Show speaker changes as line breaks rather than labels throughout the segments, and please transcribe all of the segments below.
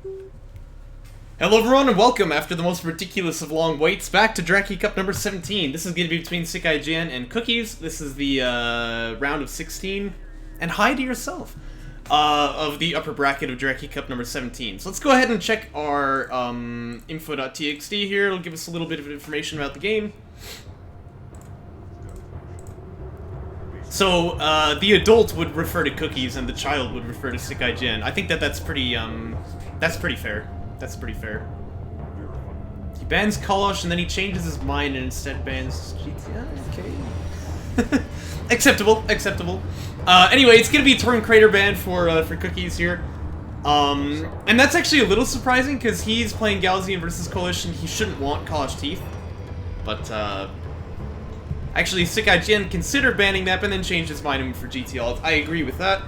Hello everyone and welcome, after the most ridiculous of long waits, back to Jaraci Cup number 17. This is going to be between SickIGN and Cookies. This is the round of 16. And hi to yourself, of the upper bracket of Jaraci Cup number 17. So let's go ahead and check our info.txt here. It'll give us a little bit of information about the game. So, the adult would refer to Cookies and the child would refer to SickIGN. I think that's pretty fair. That's pretty fair. He bans Kalosh and then he changes his mind and instead bans GTA. Okay. Acceptable. Anyway, it's gonna be a Torn Crater ban for Cookies here. And that's actually a little surprising because he's playing Galzian versus Coalition. He shouldn't want Kalosh Teeth. But, actually, SickIGN considered banning that and then changed his mind for GT Alt. I agree with that.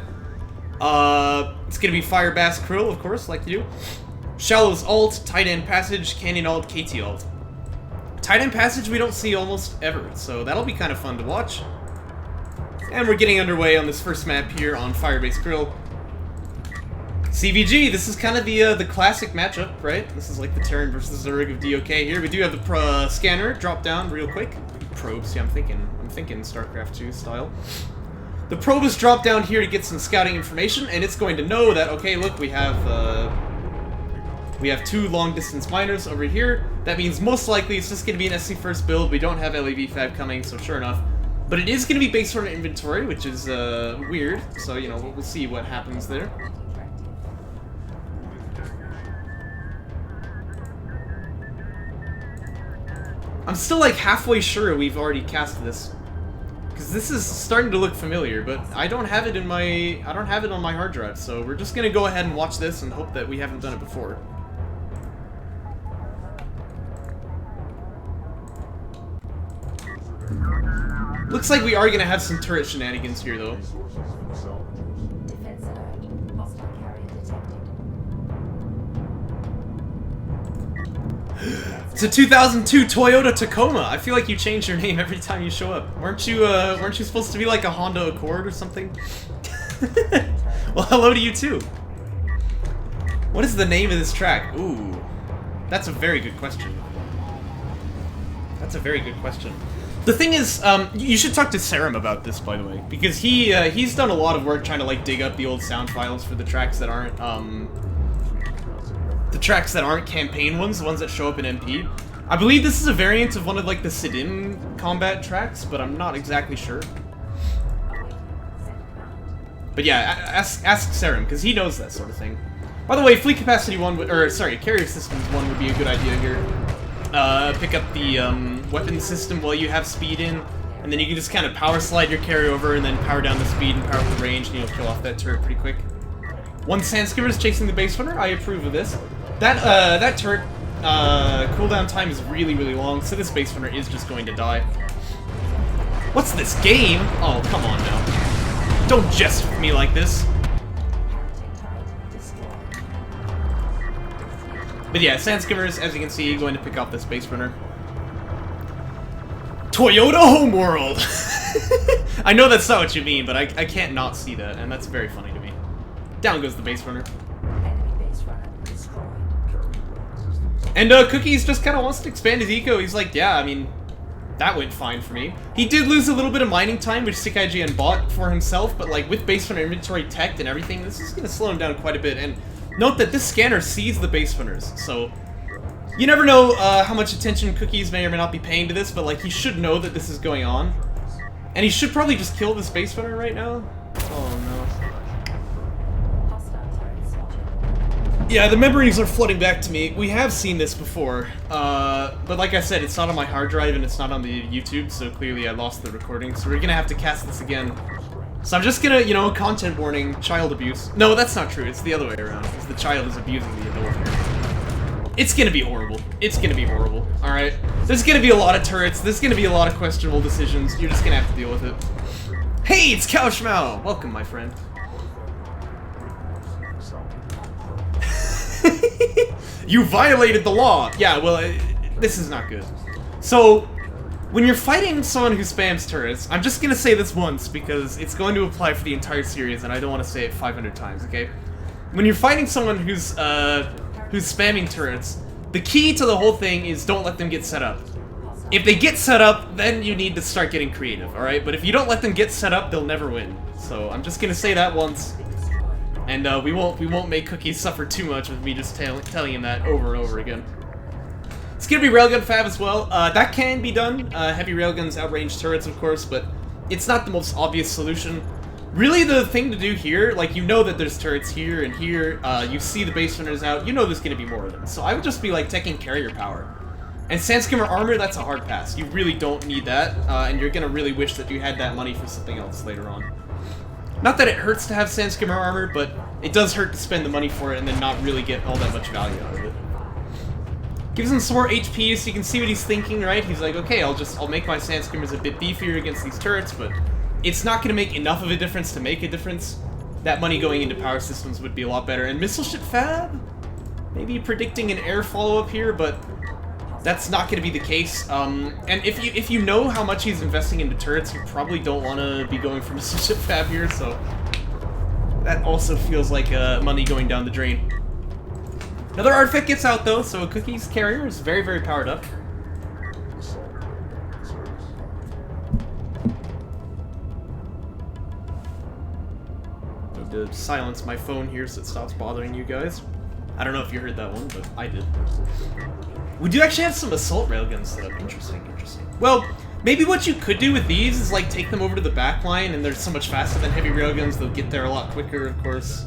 It's gonna be Fire Bass Krill, of course, like you do. Shallow's Alt, Tight End Passage, Canyon Alt, KT Alt. Tight End Passage we don't see almost ever, so that'll be kind of fun to watch. And we're getting underway on this first map here on Firebase Krill. CVG, this is kind of the classic matchup, right? This is like the Terran versus Zerg of DOK here. We do have the scanner drop down real quick. Probes, yeah, I'm thinking StarCraft 2 style. The probe is dropped down here to get some scouting information, and it's going to know that, okay, look, we have two long-distance miners over here. That means most likely it's just going to be an SC first build. We don't have LAV Fab coming, so sure enough. But it is going to be based on inventory, which is weird. So, you know, we'll see what happens there. I'm still like halfway sure we've already cast this. Because this is starting to look familiar, but I don't have it on my hard drive, so we're just going to go ahead and watch this and hope that we haven't done it before. Looks like we are going to have some turret shenanigans here, though. It's a 2002 Toyota Tacoma. I feel like you change your name every time you show up. Weren't you supposed to be like a Honda Accord or something? Well, hello to you too. What is the name of this track? Ooh, that's a very good question. The thing is, you should talk to Serum about this, by the way, because he's done a lot of work trying to like dig up the old sound files for the tracks that aren't campaign ones, the ones that show up in MP. I believe this is a variant of one of like the Sidim combat tracks, but I'm not exactly sure. But yeah, ask Serum, because he knows that sort of thing. By the way, Fleet Capacity 1, Carrier Systems 1 would be a good idea here. Pick up the weapon system while you have speed in, and then you can just kind of power slide your carry over and then power down the speed and power up the range, and you'll kill off that turret pretty quick. One Sandskimmer is chasing the base runner. I approve of this. That turret cooldown time is really, really long, so this base runner is just going to die. What's this game? Oh, come on now. Don't jest with me like this. But yeah, Sandskimmers, as you can see, going to pick off this base runner. Toyota Homeworld! I know that's not what you mean, but I can't not see that, and that's very funny to me. Down goes the base runner. And Cookies just kind of wants to expand his eco. He's like, yeah, I mean, that went fine for me. He did lose a little bit of mining time, which SickIGN bought for himself, but like with base runner inventory tech and everything, this is going to slow him down quite a bit. And note that this scanner sees the base runners, so you never know how much attention Cookies may or may not be paying to this, but like he should know that this is going on. And he should probably just kill this base runner right now. Oh no. Yeah, the memories are flooding back to me. We have seen this before, but like I said, it's not on my hard drive and it's not on the YouTube, so clearly I lost the recording, so we're gonna have to cast this again. So I'm just gonna, you know, content warning, child abuse. No, that's not true, it's the other way around, because the child is abusing the adult here. It's gonna be horrible. It's gonna be horrible, alright? There's gonna be a lot of turrets, there's gonna be a lot of questionable decisions, you're just gonna have to deal with it. Hey, it's Kaushmao! Welcome, my friend. You violated the law! Yeah, well, this is not good. So, when you're fighting someone who spams turrets, I'm just gonna say this once because it's going to apply for the entire series and I don't want to say it 500 times, okay? When you're fighting someone who's who's spamming turrets. The key to the whole thing is don't let them get set up. If they get set up, then you need to start getting creative, alright? But if you don't let them get set up, they'll never win. So I'm just gonna say that once. And we won't make Cookies suffer too much with me just telling him that over and over again. It's gonna be Railgun Fab as well. That can be done. Heavy Railguns outrange turrets, of course, but it's not the most obvious solution. Really, the thing to do here, like, you know that there's turrets here and here, you see the base runners out, you know there's gonna be more of them. So I would just be, like, taking carrier power. And Sandskimmer armor, that's a hard pass. You really don't need that, and you're gonna really wish that you had that money for something else later on. Not that it hurts to have Sandskimmer armor, but it does hurt to spend the money for it and then not really get all that much value out of it. Gives him some more HP, so you can see what he's thinking, right? He's like, okay, I'll make my Sandskimmers a bit beefier against these turrets, but it's not gonna make enough of a difference to make a difference. That money going into power systems would be a lot better. And Missile Ship Fab? Maybe predicting an air follow-up here, but that's not going to be the case. And if you know how much he's investing into turrets, you probably don't want to be going for Missile Ship Fab here, so that also feels like money going down the drain. Another artifact gets out, though, so Cookie's carrier is very, very powered up. Need to silence my phone here so it stops bothering you guys. I don't know if you heard that one, but I did. We do actually have some assault railguns set up. Interesting, interesting. Well, maybe what you could do with these is, like, take them over to the back line, and they're so much faster than heavy railguns. They'll get there a lot quicker, of course.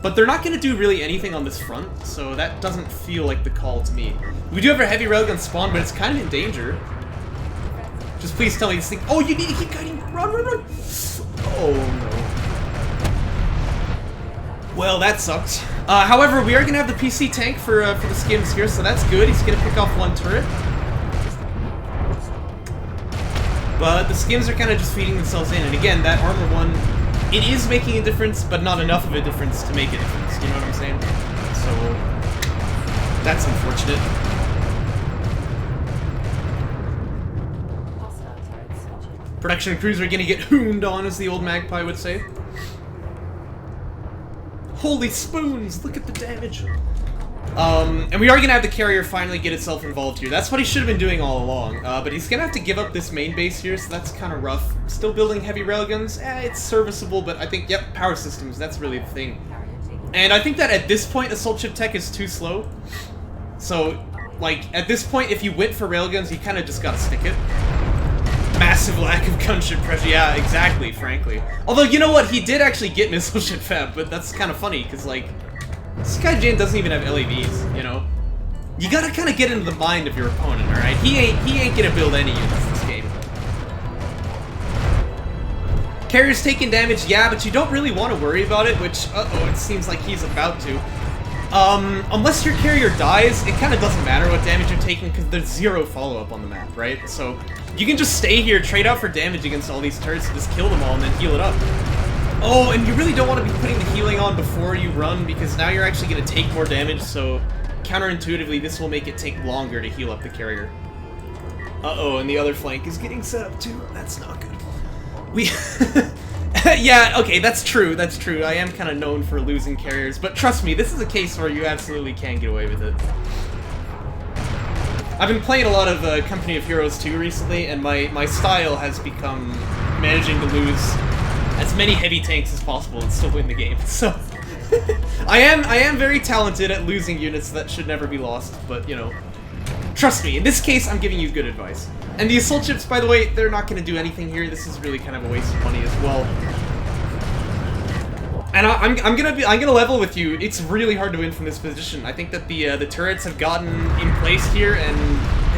But they're not going to do really anything on this front, so that doesn't feel like the call to me. We do have our heavy railgun spawn, but it's kind of in danger. Just please tell me this thing. Oh, you need to keep guiding. Run, run, run. Oh, no. Well, that sucks. However, we are going to have the PC tank for the skims here, so that's good. He's going to pick off one turret. But the skims are kind of just feeding themselves in, and again, that armor one, it is making a difference, but not enough of a difference to make a difference, you know what I'm saying? So, that's unfortunate. Production crews are going to get hooned on, as the old magpie would say. Holy spoons, look at the damage. And we are going to have the carrier finally get itself involved here. That's what he should have been doing all along. But he's going to have to give up this main base here, so that's kind of rough. Still building heavy railguns. It's serviceable, but I think, yep, power systems, that's really the thing. And I think that at this point, assault ship tech is too slow. So, like, at this point, if you went for railguns, you kind of just got to stick it. Massive lack of gunship pressure. Yeah, exactly, frankly. Although, you know what? He did actually get missile ship fab, but that's kind of funny, because, like, SickIGN doesn't even have LAVs, you know? You gotta kind of get into the mind of your opponent, alright? He ain't gonna build any units this game. Carrier's taking damage, yeah, but you don't really want to worry about it, which, uh-oh, it seems like he's about to. Unless your carrier dies, it kind of doesn't matter what damage you're taking, because there's zero follow-up on the map, right? So, you can just stay here, trade out for damage against all these turrets, and just kill them all, and then heal it up. Oh, and you really don't want to be putting the healing on before you run, because now you're actually going to take more damage, so counterintuitively, this will make it take longer to heal up the carrier. Uh-oh, and the other flank is getting set up too. That's not good. We... yeah, okay, that's true, that's true. I am kind of known for losing carriers, but trust me, this is a case where you absolutely can get away with it. I've been playing a lot of Company of Heroes 2 recently, and my style has become managing to lose as many heavy tanks as possible and still win the game. So I am very talented at losing units that should never be lost, but you know, trust me, in this case I'm giving you good advice. And the assault ships, by the way, they're not going to do anything here. This is really kind of a waste of money as well. And I'm gonna level with you. It's really hard to win from this position. I think that the turrets have gotten in place here, and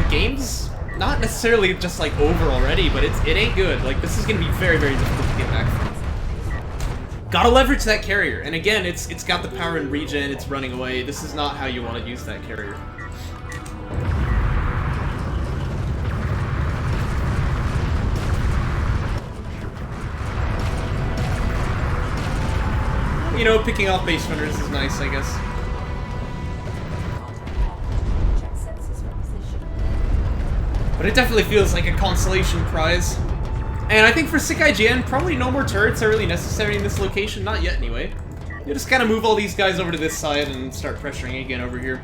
the game's not necessarily just like over already, but it ain't good. Like, this is gonna be very, very difficult to get back from. Gotta leverage that carrier, and again, it's got the power and regen. It's running away. This is not how you want to use that carrier. You know, picking off base runners is nice, I guess. But it definitely feels like a consolation prize. And I think for SickIGN, probably no more turrets are really necessary in this location. Not yet, anyway. You just kind of move all these guys over to this side and start pressuring again over here.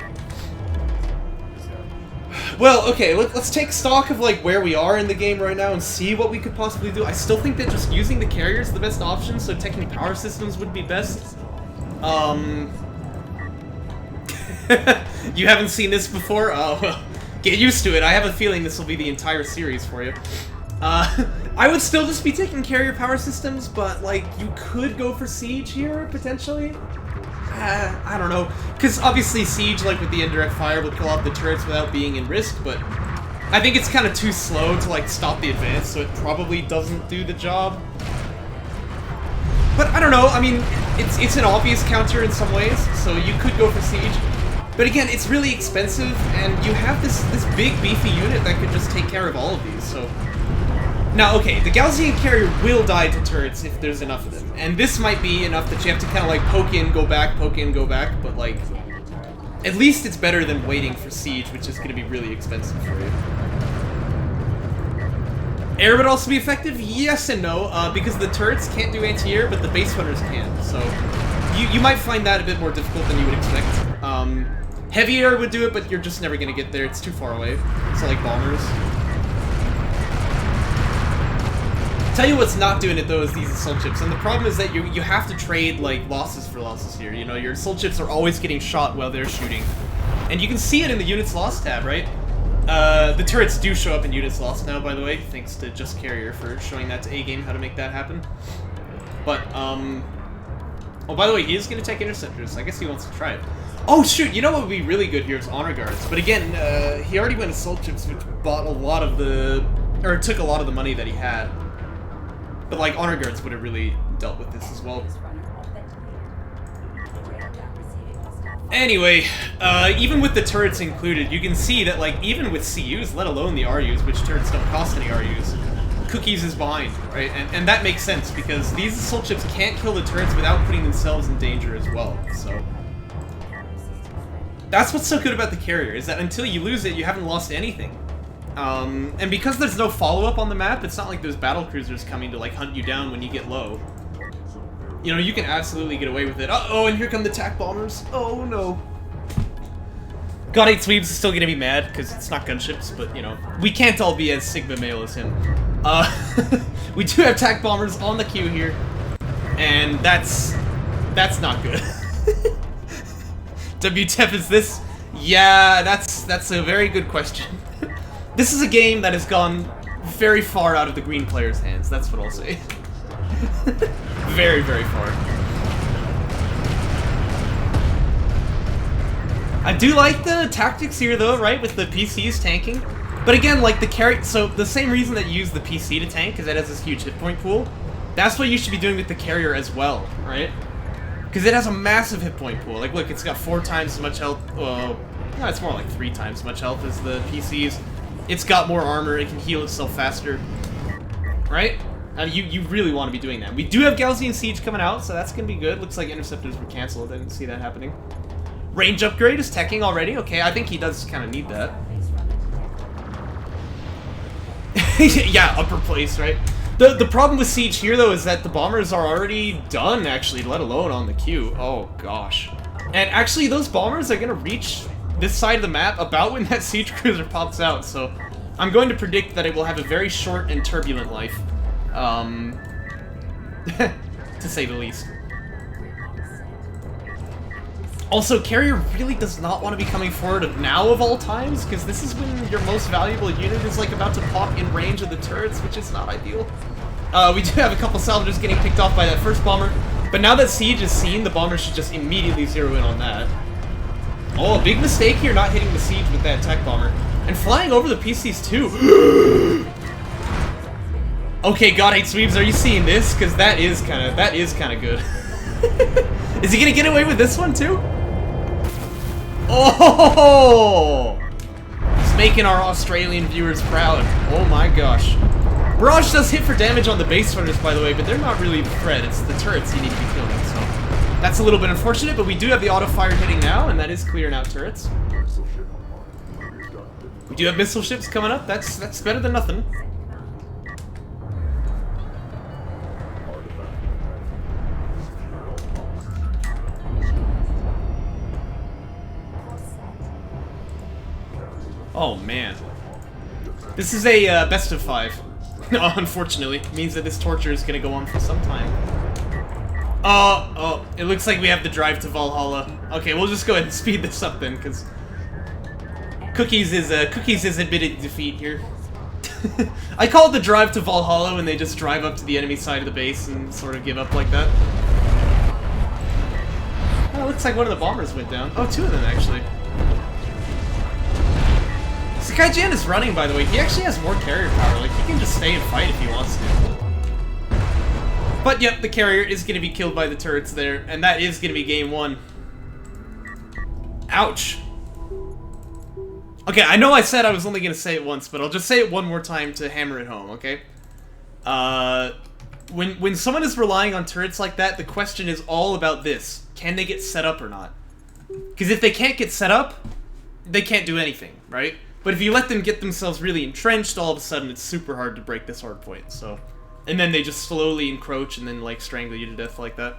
Well, okay, let's take stock of like where we are in the game right now and see what we could possibly do. I still think that just using the carrier is the best option, so taking power systems would be best. You haven't seen this before? Oh, well, get used to it. I have a feeling this will be the entire series for you. I would still just be taking carrier power systems, but like you could go for siege here potentially. I don't know, because obviously siege, like with the indirect fire, would kill off the turrets without being in risk, but I think it's kind of too slow to like stop the advance, so it probably doesn't do the job. But I don't know. I mean, it's an obvious counter in some ways, so you could go for siege. But again, it's really expensive, and you have this big beefy unit that could just take care of all of these. So now, okay, the Gaussian carrier will die to turrets if there's enough of them, and this might be enough that you have to kind of like poke in, go back, but like at least it's better than waiting for siege, which is going to be really expensive for you. Air would also be effective, yes and no, because the turrets can't do anti-air, but the base runners can. So you might find that a bit more difficult than you would expect. Heavy air would do it, but you're just never going to get there. It's too far away. So like bombers. Tell you what's not doing it though is these assault chips, and the problem is that you have to trade like losses for losses here. You know, your assault chips are always getting shot while they're shooting, and you can see it in the units lost tab, right? The turrets do show up in units lost now, by the way, thanks to Just Carrier for showing that to A-Game how to make that happen. But oh, by the way, he is going to take interceptors. I guess he wants to try it. Oh shoot! You know what would be really good here is honor guards, but again, he already went assault chips, which bought a lot of the, or took a lot of the money that he had. But like honor guards would have really dealt with this as well. Anyway, even with the turrets included, you can see that like even with CUs, let alone the RUs, which turrets don't cost any RUs, Cookies is behind, right? And that makes sense because these assault chips can't kill the turrets without putting themselves in danger as well. So that's what's so good about the carrier, is that until you lose it, you haven't lost anything. And because there's no follow-up on the map, it's not like there's battle cruisers coming to like hunt you down when you get low. You know, you can absolutely get away with it. Uh-oh, and here come the TAC bombers. Oh no. God 8 Sweeps is still gonna be mad because it's not gunships, but you know, we can't all be as Sigma male as him. We do have TAC bombers on the queue here, and that's not good. WTF is this? Yeah, that's a very good question. This is a game that has gone very far out of the green player's hands, that's what I'll say. Very, very far. I do like the tactics here though, right, with the PCs tanking. But again, like the carry, so the same reason that you use the PC to tank is that it has this huge hit point pool. That's what you should be doing with the carrier as well, right? Because it has a massive hit point pool. Like look, it's got 4 times as much health, well, no, it's more like 3 times as much health as the PCs. It's got more armor, it can heal itself faster, right? You really want to be doing that. We do have Gaussian Siege coming out, so that's going to be good. Looks like interceptors were cancelled, I didn't see that happening. Range upgrade is teching already, okay, I think he does kind of need that. Yeah, upper place, right? The problem with Siege here, though, is that the bombers are already done, actually, let alone on the queue. Oh, gosh. And actually, those bombers are going to reach this side of the map about when that siege cruiser pops out, so I'm going to predict that it will have a very short and turbulent life, to say the least. Also, carrier really does not want to be coming forward now of all times, because this is when your most valuable unit is like about to pop in range of the turrets, which is not ideal. We do have a couple salvagers getting picked off by that first bomber, but now that siege is seen, the bomber should just immediately zero in on that. Oh, a big mistake here not hitting the siege with that tech bomber. And flying over the PCs too. Okay, God 8 Sweeps, are you seeing this? Because that is kind of good. Is he gonna get away with this one too? Oh! He's making our Australian viewers proud. Oh my gosh. Barrage does hit for damage on the base runners, by the way, but they're not really the threat. It's the turrets you need to be killing, so that's a little bit unfortunate, but we do have the auto fire hitting now, and that is clearing out turrets. We do have missile ships coming up. That's better than nothing. Oh, man. This is a best of 5. Unfortunately. It means that this torture is going to go on for some time. Oh, it looks like we have the drive to Valhalla. Okay, we'll just go ahead and speed this up then, because Cookies is admitted defeat here. I call it the drive to Valhalla when they just drive up to the enemy side of the base and sort of give up like that. Oh, it looks like one of the bombers went down. Oh, 2 of them, actually. SickIGN is running, by the way. He actually has more carrier power. Like, he can just stay and fight if he wants to. But, yep, the carrier is going to be killed by the turrets there, and that is going to be game 1. Ouch. Okay, I know I said I was only going to say it once, but I'll just say it one more time to hammer it home, okay? When someone is relying on turrets like that, the question is all about this. Can they get set up or not? Because if they can't get set up, they can't do anything, right? But if you let them get themselves really entrenched, all of a sudden it's super hard to break this hard point, so... And then they just slowly encroach and then, like, strangle you to death like that.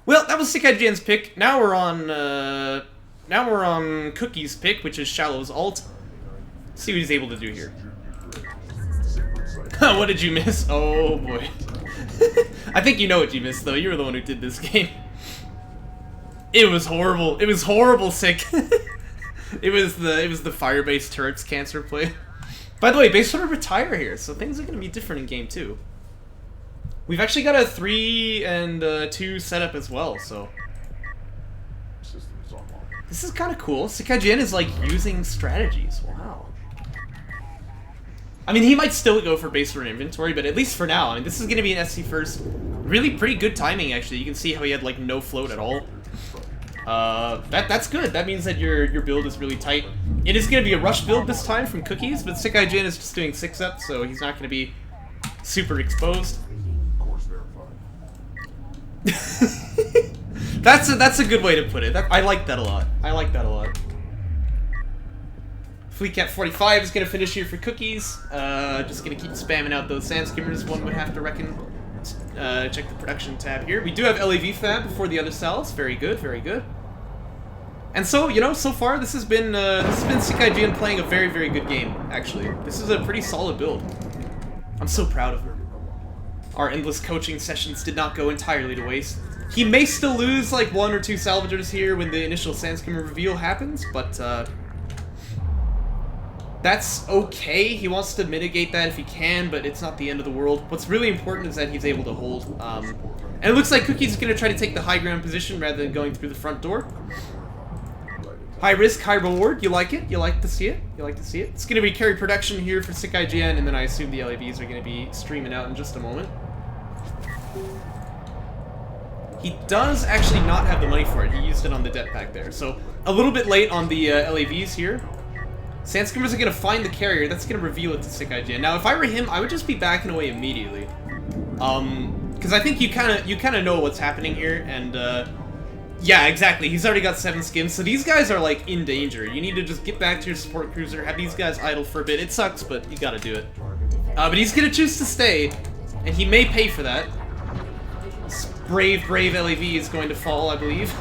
Well, that was SickIGN's pick. Now we're on Cookie's pick, which is Shallow's ult. Let's see what he's able to do here. What did you miss? Oh, boy. I think you know what you missed, though. You were the one who did this game. It was horrible. It was horrible, Sick. It was the fire-based turrets cancer play. By the way, base sort of retire here, so things are going to be different in game 2. We've actually got a 3 and 2 setup as well, so... This is kind of cool. SickIGN is, like, using strategies. Wow. I mean, he might still go for base run inventory, but at least for now, I mean, this is going to be an SC first. Really pretty good timing, actually. You can see how he had, like, no float at all. That's good. That means that your build is really tight. It is going to be a rush build this time from Cookies, but SickIGN is just doing 6-up, so he's not going to be super exposed. That's a good way to put it. I like that a lot. I like that a lot. Fleetcat 45 is going to finish here for Cookies. Just going to keep spamming out those sand skimmers, one would have to reckon. Check the production tab here. We do have LAV fab before the other cells. Very good, very good. And so, you know, so far this has been SickIGN playing a very, very good game, actually. This is a pretty solid build. I'm so proud of him. Our endless coaching sessions did not go entirely to waste. He may still lose, like, 1 or 2 salvagers here when the initial Sandskimmer reveal happens, but, that's okay. He wants to mitigate that if he can, but it's not the end of the world. What's really important is that he's able to hold. And it looks like Cookie's is going to try to take the high ground position rather than going through the front door. High risk, high reward. You like it? You like to see it? You like to see it? It's going to be carry production here for SickIGN, and then I assume the LAVs are going to be streaming out in just a moment. He does actually not have the money for it. He used it on the det pack there. So, a little bit late on the LAVs here. Sandskimmers are going to find the carrier. That's going to reveal it to SickIGN. Now, if I were him, I would just be backing away immediately. Because I think you kind of know what's happening here, and, yeah, exactly. He's already got 7 skims, so these guys are, like, in danger. You need to just get back to your support cruiser, have these guys idle for a bit. It sucks, but you gotta do it. But he's going to choose to stay, and he may pay for that. This brave LAV is going to fall, I believe.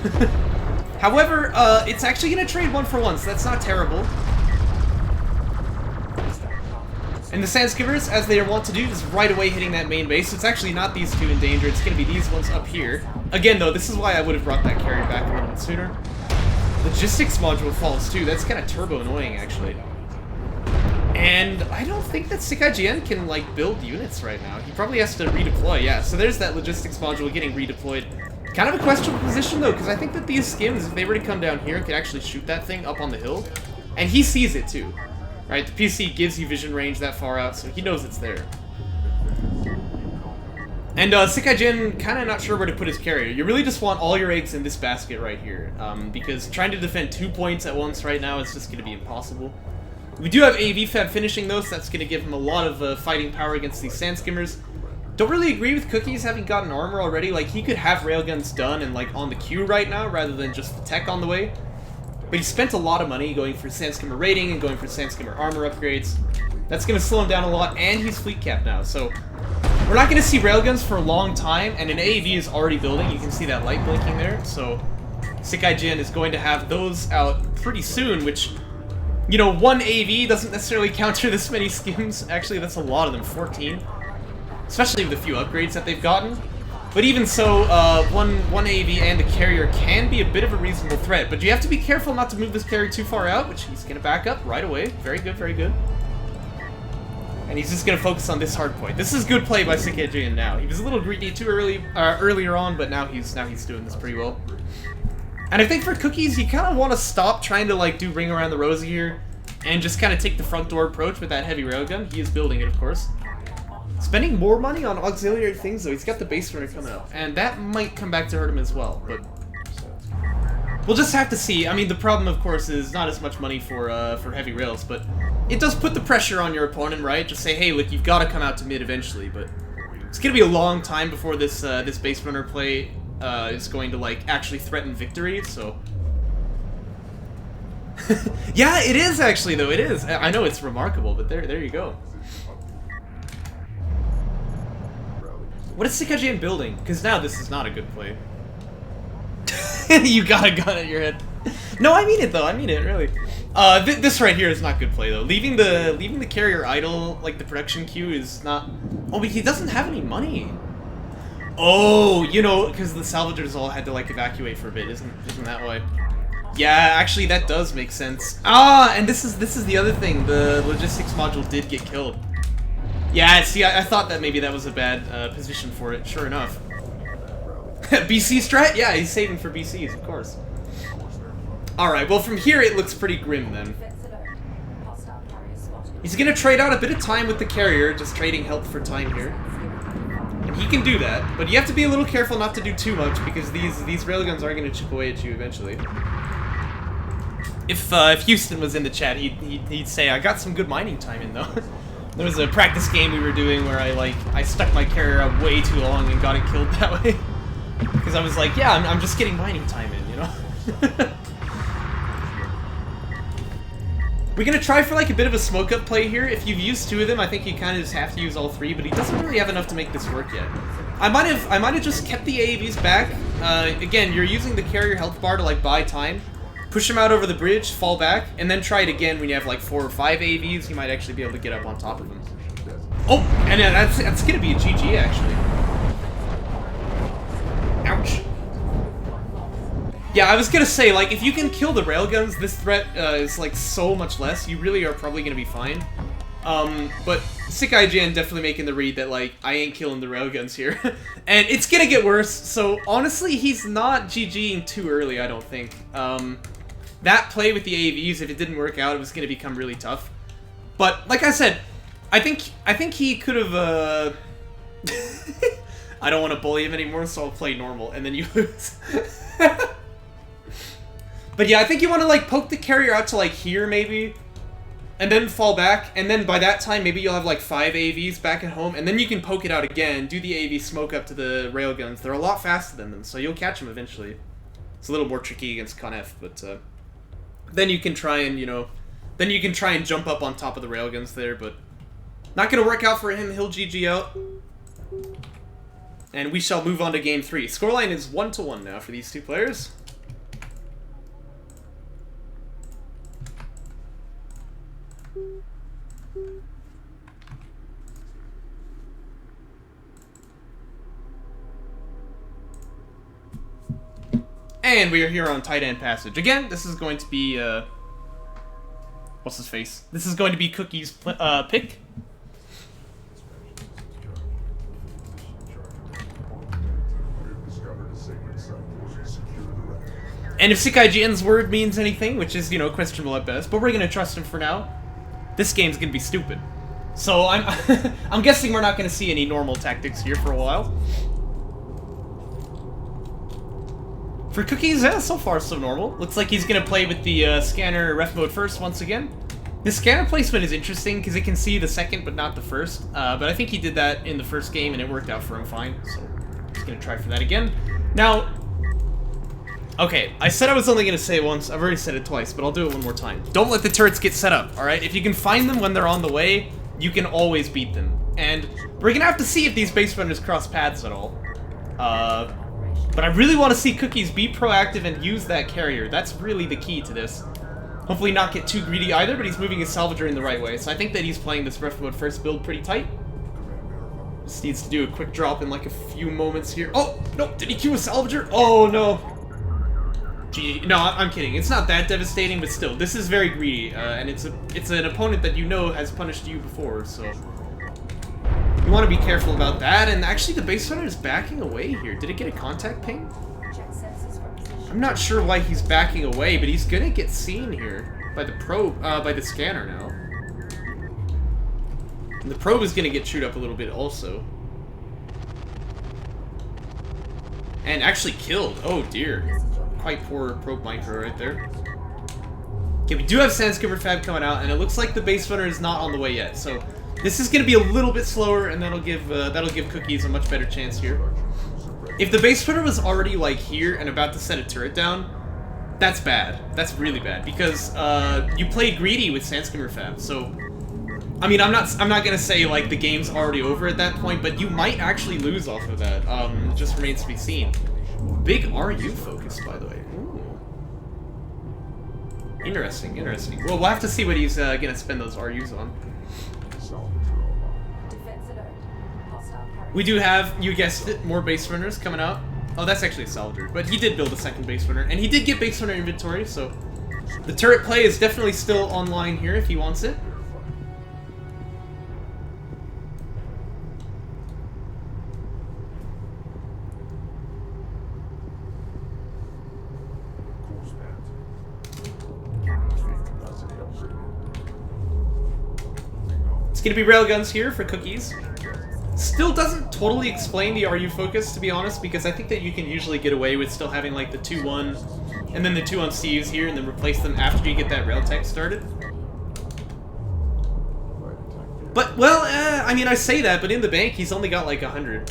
However, it's actually going to trade 1 for 1, so that's not terrible. And the Sandskimmers, as they are wont to do, just right away hitting that main base. So it's actually not these 2 in danger, it's going to be these ones up here. Again, though, this is why I would have brought that carrier back a little bit sooner. Logistics module falls, too. That's kind of turbo annoying, actually. And I don't think that SickIGN can, like, build units right now. He probably has to redeploy, yeah. So there's that logistics module getting redeployed. Kind of a questionable position, though, because I think that these skims, if they were to come down here, could actually shoot that thing up on the hill. And he sees it, too. Right, the PC gives you vision range that far out, so he knows it's there. And SickIGN kind of not sure where to put his carrier. You really just want all your eggs in this basket right here, because trying to defend 2 points at once right now is just going to be impossible. We do have AV Fab finishing though, so that's going to give him a lot of fighting power against these Sandskimmers. Don't really agree with Cookies having gotten armor already. Like, he could have railguns done and, like, on the queue right now, rather than just the tech on the way. But he spent a lot of money going for Sandskimmer rating and going for Sandskimmer armor upgrades. That's going to slow him down a lot, and he's fleet capped now, so... We're not going to see railguns for a long time, and an AAV is already building. You can see that light blinking there, so... SickIGN is going to have those out pretty soon, which You know, one AV doesn't necessarily counter this many skims. Actually, that's a lot of them, 14. Especially with a few upgrades that they've gotten. But even so, one AV and a carrier can be a bit of a reasonable threat. But you have to be careful not to move this carrier too far out, which he's going to back up right away. Very good, very good. And he's just going to focus on this hard point. This is good play by SickIGN now. He was a little greedy too earlier on, but now he's doing this pretty well. And I think for Cookies, you kind of want to stop trying to like do ring around the rosy here, and just kind of take the front door approach with that heavy railgun. He is building it, of course. Spending more money on auxiliary things, though. He's got the base runner coming up, and that might come back to hurt him as well, but we'll just have to see. I mean, the problem, of course, is not as much money for heavy rails, but it does put the pressure on your opponent, right? Just say, hey, look, you've got to come out to mid eventually, but it's going to be a long time before this this base runner play is going to, like, actually threaten victory, so... Yeah, it is, actually, though, it is. I know it's remarkable, but there you go. What is SickIGN building? Because now this is not a good play. You got a gun at your head. No, I mean it though. I mean it really. This right here is not good play though. Leaving the carrier idle like the production queue is not. Oh, but he doesn't have any money. Oh, you know, because the salvagers all had to like evacuate for a bit. Isn't that why? Yeah, actually that does make sense. Ah, and this is the other thing. The logistics module did get killed. Yeah, see, I thought that maybe that was a bad position for it, sure enough. BC strat? Yeah, he's saving for BCs, of course. Alright, well from here it looks pretty grim then. He's gonna trade out a bit of time with the carrier, just trading health for time here. And he can do that, but you have to be a little careful not to do too much, because these railguns are gonna chip away at you eventually. If Houston was in the chat, he'd say, I got some good mining time in though. There was a practice game we were doing where I stuck my carrier out way too long and got it killed that way. Because I was like, yeah, I'm just getting mining time in, you know? We're gonna try for like a bit of a smoke up play here. If you've used two of them, I think you kind of just have to use all three, but he doesn't really have enough to make this work yet. I might have just kept the AAVs back. Again, you're using the carrier health bar to like buy time. Push him out over the bridge, fall back, and then try it again when you have like 4 or 5 AVs. You might actually be able to get up on top of him. Oh, and that's gonna be a GG actually. Ouch. Yeah, I was gonna say, like, if you can kill the railguns, this threat is like so much less. You really are probably gonna be fine. But SickIGN definitely making the read that like I ain't killing the railguns here, and it's gonna get worse. So honestly, he's not GGing too early. I don't think. That play with the AVs, if it didn't work out, it was going to become really tough. But, like I said, I think he could have, I don't want to bully him anymore, so I'll play normal, and then you lose. But yeah, I think you want to, like, poke the carrier out to, like, here, maybe, and then fall back, and then by that time, maybe you'll have, like, 5 AVs back at home, and then you can poke it out again, do the AV smoke up to the railguns. They're a lot faster than them, so you'll catch them eventually. It's a little more tricky against ConF, but, then you can try and, you know, then you can try and jump up on top of the railguns there, but not going to work out for him. He'll GG out. And we shall move on to game 3. Scoreline is 1-1 now for these two players. And we are here on Tight End Passage. Again, this is going to be, what's his face? This is going to be Cookie's pick. And if SickIGN's word means anything, which is, you know, questionable at best, but we're going to trust him for now, this game's going to be stupid. So I'm guessing we're not going to see any normal tactics here for a while. For Cookies, yeah, so far so normal. Looks like he's going to play with the scanner ref mode first once again. The scanner placement is interesting because it can see the second but not the first. But I think he did that in the first game and it worked out for him fine. So he's going to try for that again. Now, okay, I said I was only going to say it once. I've already said it twice, but I'll do it one more time. Don't let the turrets get set up, alright? If you can find them when they're on the way, you can always beat them. And we're going to have to see if these base runners cross paths at all. But I really want to see Cookies be proactive and use that carrier. That's really the key to this. Hopefully not get too greedy either, but he's moving his salvager in the right way. So I think that he's playing this Breath Mode first build pretty tight. Just needs to do a quick drop in like a few moments here. Oh, no, did he queue a salvager? Oh, no. GG. No, I'm kidding. It's not that devastating, but still, this is very greedy. And it's an opponent that you know has punished you before, so... You want to be careful about that, and actually the base runner is backing away here. Did it get a contact ping? I'm not sure why he's backing away, but he's gonna get seen here by the probe, by the scanner now. And the probe is gonna get chewed up a little bit also. And actually killed. Oh dear. Quite poor probe micro right there. Okay, we do have Sandskipper Fab coming out, and it looks like the base runner is not on the way yet, so this is gonna be a little bit slower, and that'll give Cookies a much better chance here. If the base runner was already like here and about to set a turret down, that's bad. That's really bad because you played greedy with Sandskipper Fab. So, I mean, I'm not gonna say like the game's already over at that point, but you might actually lose off of that. It just remains to be seen. Big RU focus, by the way. Ooh. Interesting, interesting. Well, we'll have to see what he's gonna spend those RUs on. We do have, you guessed it, more base runners coming out. Oh, that's actually a salvager, but he did build a second base runner, and he did get base runner inventory, so the turret play is definitely still online here if he wants it. It's gonna be railguns here for Cookies. Still doesn't totally explain the RU focus, to be honest, because I think that you can usually get away with still having like the 2-1 and then the 2 on Steves here and then replace them after you get that rail tech started. But, well, I mean, I say that, but in the bank, he's only got like 100.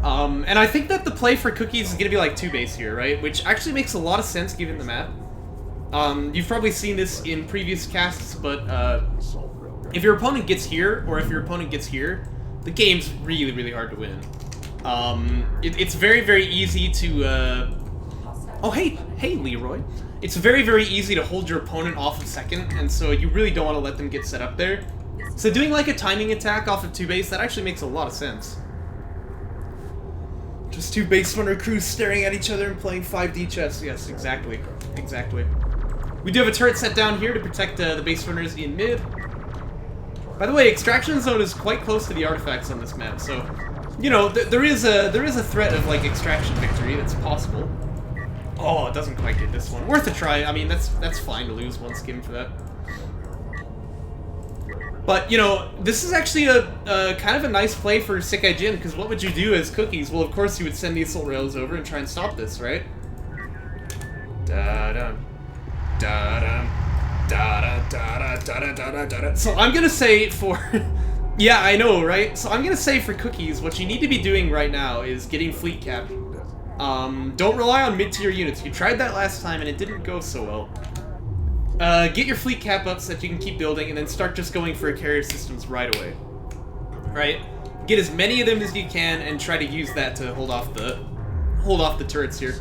And I think that the play for Cookies is going to be like 2 base here, right? Which actually makes a lot of sense given the map. You've probably seen this in previous casts, but if your opponent gets here, or if your opponent gets here, the game's really, really hard to win. It's very, very easy to, Oh, hey, Leroy. It's very, very easy to hold your opponent off of second, and so you really don't want to let them get set up there. So doing like a timing attack off of 2 base, that actually makes a lot of sense. Just 2 base runner crews staring at each other and playing 5D chess. Yes, exactly. Exactly. We do have a turret set down here to protect the base runners in mid. By the way, Extraction Zone is quite close to the artifacts on this map, so you know there is a threat of like extraction victory that's possible. Oh, it doesn't quite get this one. Worth a try. I mean, that's fine to lose 1 skim for that. But you know, this is actually a kind of a nice play for SickIGN, because what would you do as Cookies? Well, of course you would send the assault rails over and try and stop this, right? Da da da da. So I'm gonna say for... yeah, I know, right? So I'm gonna say for Cookies, what you need to be doing right now is getting fleet cap. Don't rely on mid-tier units. You tried that last time and it didn't go so well. Get your fleet cap up so that you can keep building, and then start just going for carrier systems right away. Right? Get as many of them as you can and try to use that to hold off the turrets here.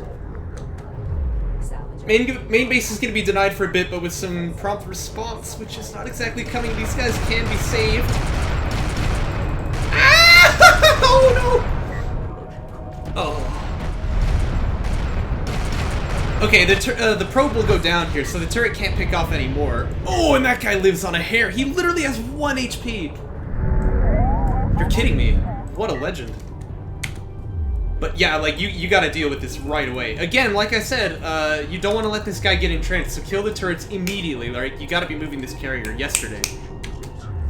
Main base is going to be denied for a bit, but with some prompt response, which is not exactly coming. These guys can be saved. Ah! Oh no! Oh. Okay, the probe will go down here, so the turret can't pick off anymore. Oh, and that guy lives on a hair. He literally has 1 HP. You're kidding me. What a legend. But yeah, like, you gotta deal with this right away. Again, like I said, you don't want to let this guy get entrenched, so kill the turrets immediately. Like, you gotta be moving this carrier yesterday.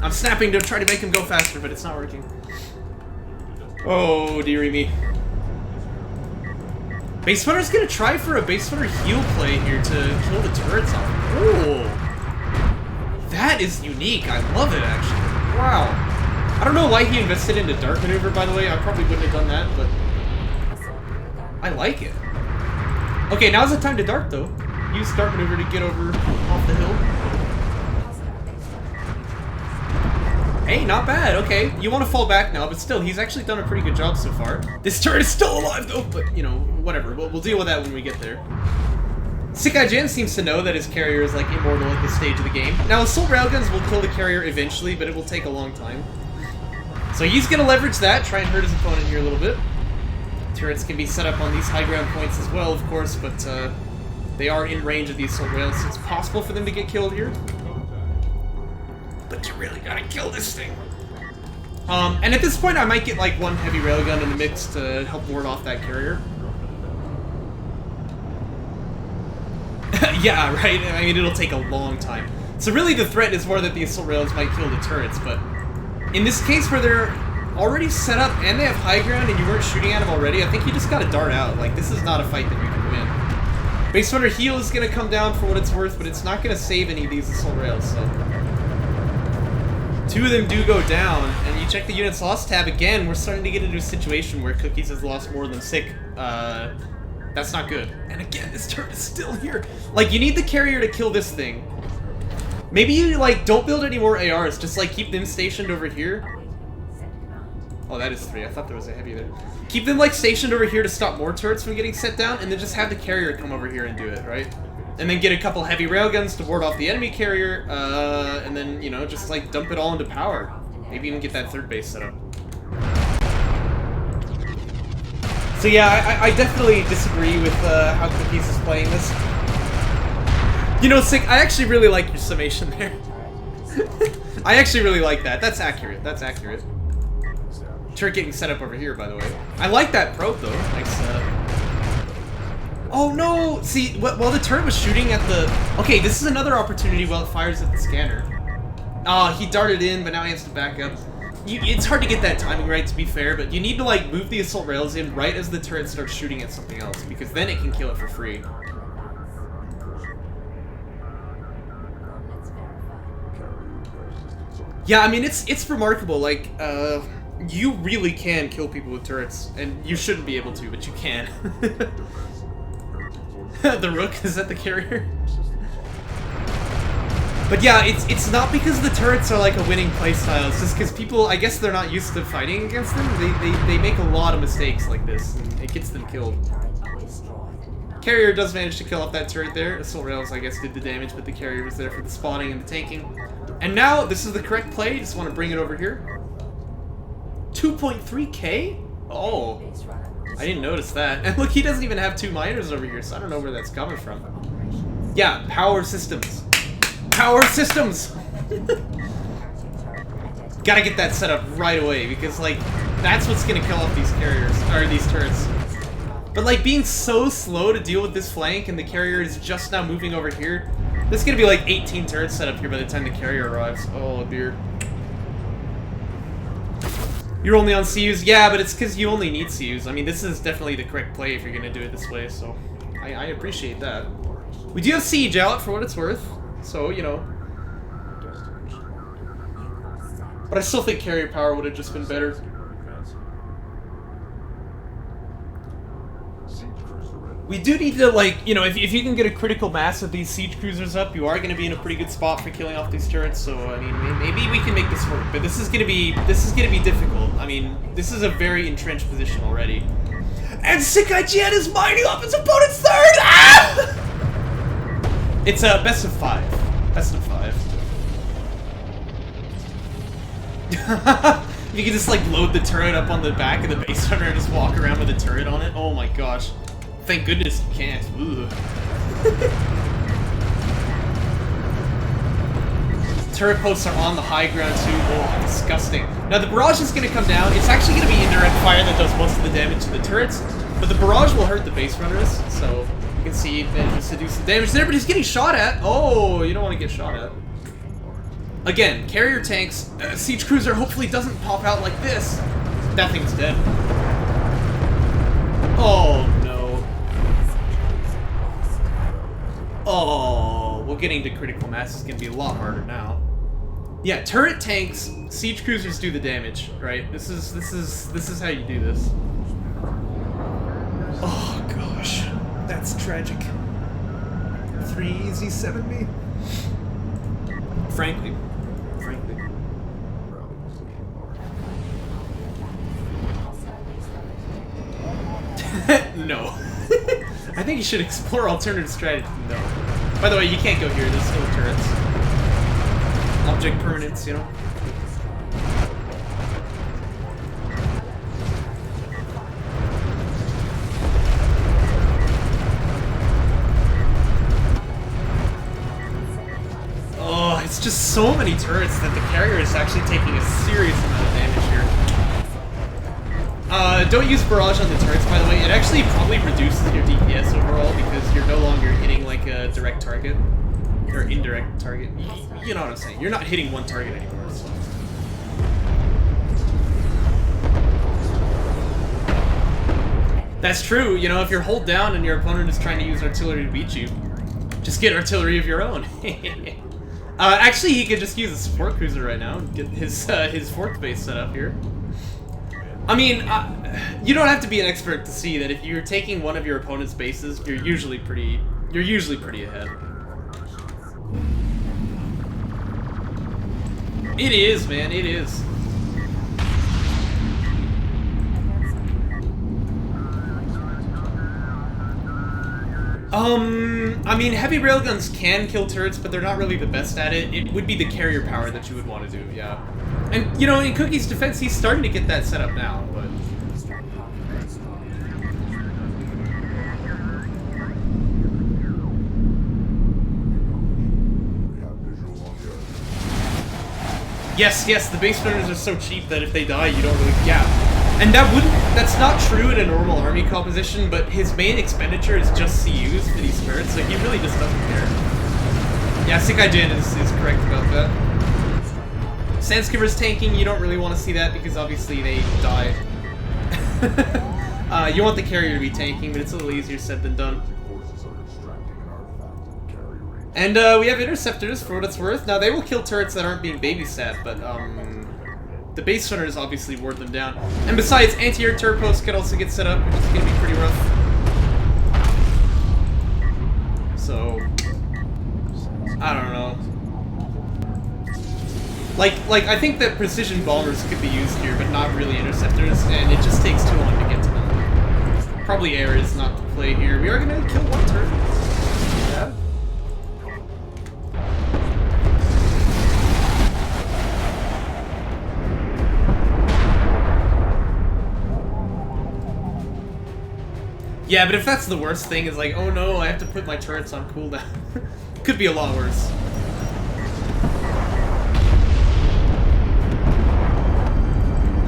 I'm snapping to try to make him go faster, but it's not working. Oh, dearie me. Base runner's gonna try for a base runner heal play here to kill the turrets off. Oh, that is unique. I love it, actually. Wow. I don't know why he invested into Dark Maneuver, by the way. I probably wouldn't have done that, but I like it. Okay, now's the time to Dark, though. Use Dark Maneuver to get over off the hill. Hey, not bad. Okay, you want to fall back now, but still, he's actually done a pretty good job so far. This turret is still alive, though, but, you know, whatever. We'll deal with that when we get there. SickIGN seems to know that his carrier is like immortal at this stage of the game. Now, assault railguns will kill the carrier eventually, but it will take a long time. So he's gonna leverage that, try and hurt his opponent here a little bit. Turrets can be set up on these high ground points as well, of course, but they are in range of the assault rails, so it's possible for them to get killed here. But you really gotta kill this thing. And at this point, I might get like one heavy railgun in the mix to help ward off that carrier. Yeah, right? I mean, it'll take a long time. So really the threat is more that the assault rails might kill the turrets, but in this case where they're already set up and they have high ground and you weren't shooting at them already, I think you just gotta dart out. Like, this is not a fight that you can win. Base runner heal is gonna come down for what it's worth, but it's not gonna save any of these assault rails, so... Two of them do go down, and you check the units lost tab again, we're starting to get into a situation where Cookies has lost more than Sick. That's not good. And again, this turret is still here. Like, you need the carrier to kill this thing. Maybe you, like, don't build any more ARs, just, like, keep them stationed over here. Oh, that is 3. I thought there was a heavy there. Keep them, like, stationed over here to stop more turrets from getting set down, and then just have the carrier come over here and do it, right? And then get a couple heavy railguns to ward off the enemy carrier, and then, you know, just, like, dump it all into power. Maybe even get that third base set up. So yeah, I definitely disagree with how Cookies is playing this. You know, Sick, I actually really like your summation there. I actually really like that. That's accurate. That's accurate. Turret getting set up over here, by the way. I like that probe, though. Nice Oh, no! See, while the turret was shooting at the... Okay, this is another opportunity while it fires at the scanner. Ah, he darted in, but now he has to back up. It's hard to get that timing right, to be fair, but you need to, like, move the assault rails in right as the turret starts shooting at something else, because then it can kill it for free. Yeah, I mean, it's remarkable, like, you really can kill people with turrets, and you shouldn't be able to, but you can. The Rook, is that the carrier? But yeah, it's not because the turrets are like a winning playstyle, it's just because people, I guess they're not used to fighting against them. They make a lot of mistakes like this, and it gets them killed. Carrier does manage to kill off that turret there. Assault rails, I guess, did the damage, but the carrier was there for the spawning and the tanking. And now, this is the correct play, just want to bring it over here. 2.3k? Oh, I didn't notice that. And look, he doesn't even have 2 miners over here, so I don't know where that's coming from. Yeah, power systems. Power systems! Gotta get that set up right away, because, like, that's what's gonna kill off these carriers, or these turrets. But, like, being so slow to deal with this flank, and the carrier is just now moving over here, there's gonna be, like, 18 turrets set up here by the time the carrier arrives. Oh, dear. You're only on CUs? Yeah, but it's because you only need CUs. I mean, this is definitely the correct play if you're gonna do it this way, so I appreciate that. We do have Siege out, for what it's worth. So, you know. But I still think carrier power would have just been better. We do need to, like, you know, if you can get a critical mass of these siege cruisers up, you are going to be in a pretty good spot for killing off these turrets. So, I mean, maybe we can make this work. But this is going to be difficult. I mean, this is a very entrenched position already. And SickIGN is mining off his opponent's third! Ah! It's a best of 5. Best of 5. You can just, like, load the turret up on the back of the base runner and just walk around with a turret on it. Oh my gosh. Thank goodness you can't. Turret posts are on the high ground too. Oh, disgusting. Now the barrage is going to come down. It's actually going to be indirect fire that does most of the damage to the turrets, but the barrage will hurt the base runners, so you can see it manages to do some damage there, but he's getting shot at. Oh, you don't want to get shot at. Again, carrier tanks, siege cruiser hopefully doesn't pop out like this. That thing's dead. Oh no. Oh, well, getting to critical mass is going to be a lot harder now. Yeah, turret tanks, siege cruisers do the damage, right? This is how you do this. Oh gosh, that's tragic. 3 easy 70. Frankly. No. I think you should explore alternative strategies. No. By the way, you can't go here. There's still turrets. Object permanence, you know? Oh, it's just so many turrets that the carrier is actually taking a serious amount of damage here. Don't use barrage on the turrets, by the way. It actually probably reduces your DPS overall because you're no longer hitting like a direct target or indirect target. You know what I'm saying? You're not hitting one target anymore. So. That's true. You know, if you're hold down and your opponent is trying to use artillery to beat you, just get artillery of your own. Actually, he could just use a support cruiser right now and get his fourth base set up here. I mean, you don't have to be an expert to see that if you're taking one of your opponent's bases, you're usually pretty ahead. It is, man, it is. I mean, heavy railguns can kill turrets, but they're not really the best at it. It would be the carrier power that you would want to do, yeah. And, you know, in Cookie's defense, he's starting to get that set up now, but... Yes, the base runners are so cheap that if they die, you don't really... Yeah. And that's not true in a normal army composition, but his main expenditure is just CUs for these turrets, so he really just doesn't care. Yeah, SickIGN is correct about that. Sandskipper's tanking, you don't really want to see that because obviously they die. You want the carrier to be tanking, but it's a little easier said than done. And we have interceptors, for what it's worth. Now, they will kill turrets that aren't being babysat, but the base runners obviously ward them down. And besides, anti-air turret posts could also get set up, which is going to be pretty rough. So, I don't know. Like I think that precision bombers could be used here, but not really interceptors, and it just takes too long to get to them. Probably air is not the play here. We are going to kill one turret. Yeah. Yeah, but if that's the worst thing, is like, oh no, I have to put my turrets on cooldown. Could be a lot worse.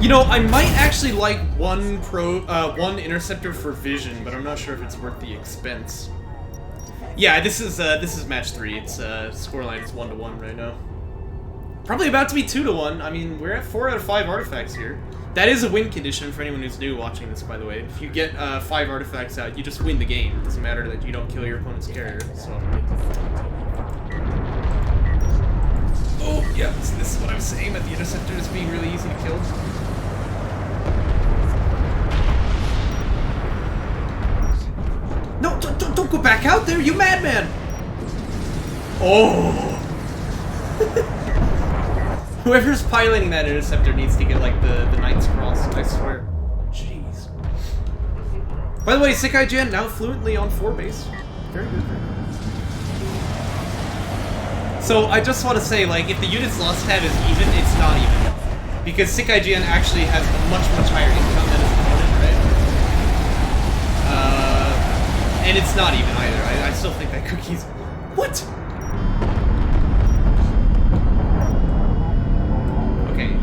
You know, I might actually like one interceptor for vision, but I'm not sure if it's worth the expense. Yeah, this is match 3. It's scoreline is 1-1 right now. Probably about to be 2-1. I mean, we're at 4 out of 5 artifacts here. That is a win condition for anyone who's new watching this, by the way. If you get 5 artifacts out, you just win the game. It doesn't matter that you don't kill your opponent's carrier. So. Oh, yeah. So this is what I was saying, that the interceptor is being really easy to kill. No, don't go back out there, you madman! Oh! Whoever's piloting that interceptor needs to get, like, the Knight's Cross, I swear. Jeez. By the way, SickIGN now fluently on 4 base. Very good, very good. So, I just want to say, like, if the unit's loss tab is even, it's not even. Because SickIGN actually has a much higher income than his opponent, right? And it's not even either. I still think that Cookie's... What?!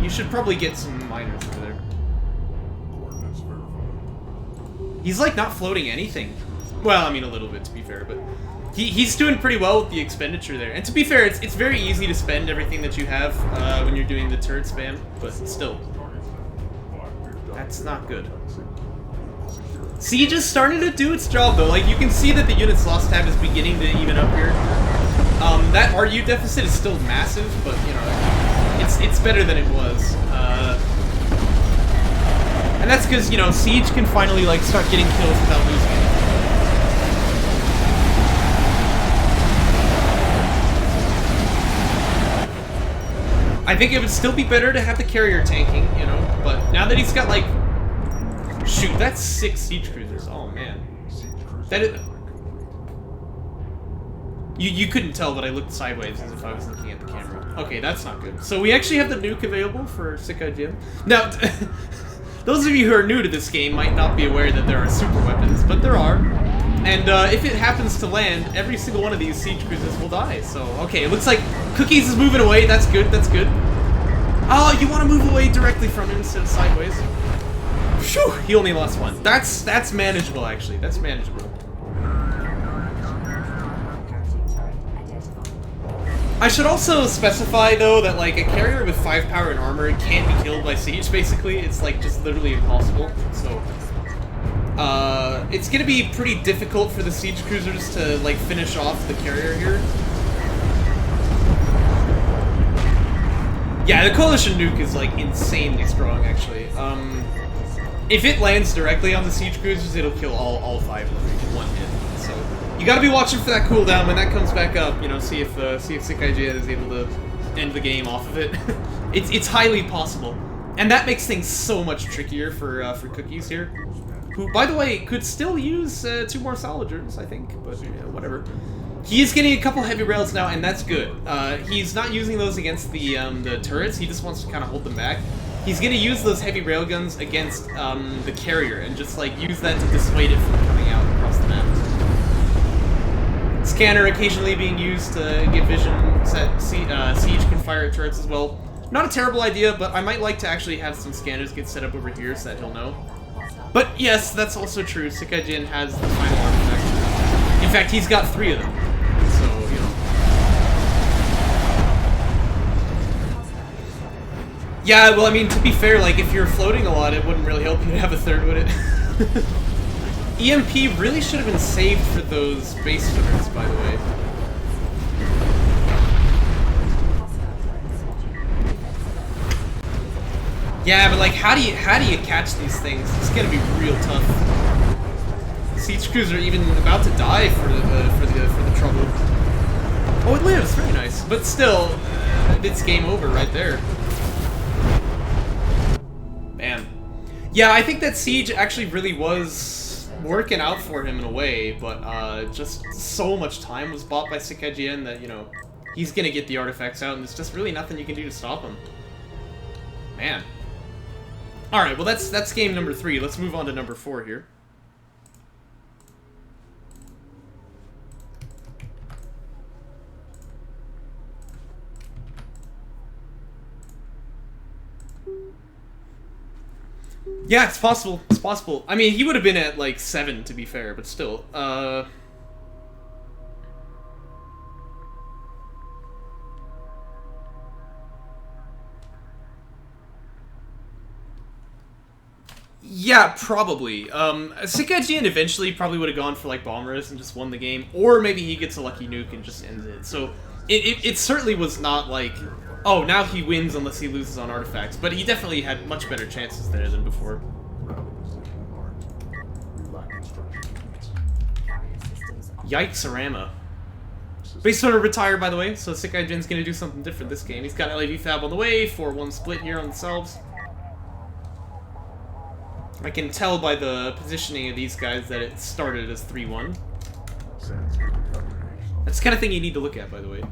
You should probably get some miners over there. He's like not floating anything. Well, I mean a little bit to be fair, but he's doing pretty well with the expenditure there. And to be fair, it's very easy to spend everything that you have when you're doing the turret spam, but still. That's not good. Siege is starting to do its job though. Like you can see that the unit's loss tab is beginning to even up here. That RU deficit is still massive, but you know, it's better than it was. And that's because, you know, Siege can finally, like, start getting kills without losing it. I think it would still be better to have the carrier tanking, you know, but now that he's got, like... Shoot, that's 6 Siege Cruisers. Oh, man. That is... You couldn't tell, but I looked sideways as if I was looking at the camera. Okay, that's not good. So we actually have the nuke available for SickIGN. Now, those of you who are new to this game might not be aware that there are super weapons, but there are. And if it happens to land, every single one of these siege cruisers will die. So, okay, it looks like Cookies is moving away. That's good, that's good. Oh, you want to move away directly from him instead of sideways. Phew, he only lost one. That's manageable, actually. That's manageable. I should also specify, though, that, like, a carrier with 5 power and armor can't be killed by siege, basically. It's, like, just literally impossible. So, it's gonna be pretty difficult for the siege cruisers to, like, finish off the carrier here. Yeah, the coalition nuke is, like, insanely strong, actually. If it lands directly on the siege cruisers, it'll kill all 5 of them in one hit. So, you gotta be watching for that cooldown. When that comes back up, you know, see if SickIGN is able to end the game off of it. It's highly possible. And that makes things so much trickier for Cookies here. Who, by the way, could still use 2 more Salvagers, I think, but whatever. He is getting a couple heavy rails now, and that's good. He's not using those against the turrets, he just wants to kind of hold them back. He's going to use those heavy railguns against the carrier, and just, like, use that to dissuade it from coming out across the map. Scanner occasionally being used to get vision, Siege can fire at turrets as well. Not a terrible idea, but I might like to actually have some scanners get set up over here so that he'll know. But yes, that's also true. SickIGN has the final artifact. In fact, he's got 3 of them. So, you know. Yeah, well, I mean, to be fair, like, if you're floating a lot, it wouldn't really help you to have a 3rd, would it? EMP really should have been saved for those base turrets, by the way. Yeah, but like, how do you catch these things? It's gonna be real tough. Siege crews are even about to die for the trouble. Oh, it lives, very nice. But still, it's game over right there. Man, yeah, I think that siege actually really was working out for him in a way, but just so much time was bought by SickIGN that, you know, he's gonna get the artifacts out, and there's just really nothing you can do to stop him. Man. Alright, well that's game number 3. Let's move on to number 4 here. Yeah, it's possible. It's possible. I mean, he would have been at, like, 7, to be fair, but still. Yeah, probably. SickIGN eventually probably would have gone for, like, bombers and just won the game. Or maybe he gets a lucky nuke and just ends it. So, it certainly was not, like, oh, now he wins unless he loses on artifacts. But he definitely had much better chances there than before. Yikes-arama. Base runner retired, by the way, so SickIGN's gonna do something different this game. He's got LAV Fab on the way, 4-1 split here on themselves. I can tell by the positioning of these guys that it started as 3-1. That's the kind of thing you need to look at, by the way.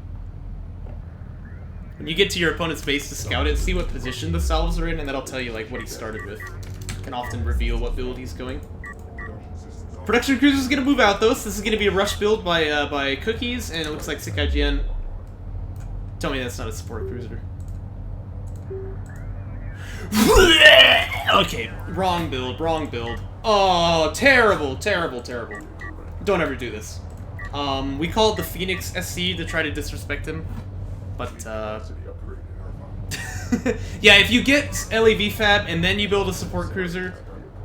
When you get to your opponent's base to scout it, see what position the salves are in, and that'll tell you, like, what he started with. It can often reveal what build he's going. Production cruiser is going to move out, though, so this is going to be a rush build by Cookies, and it looks like SickIGN. Tell me that's not a support cruiser. Okay, wrong build, wrong build. Oh, terrible, terrible, terrible. Don't ever do this. We called the Phoenix SC to try to disrespect him, but, yeah, if you get LAV Fab and then you build a support cruiser,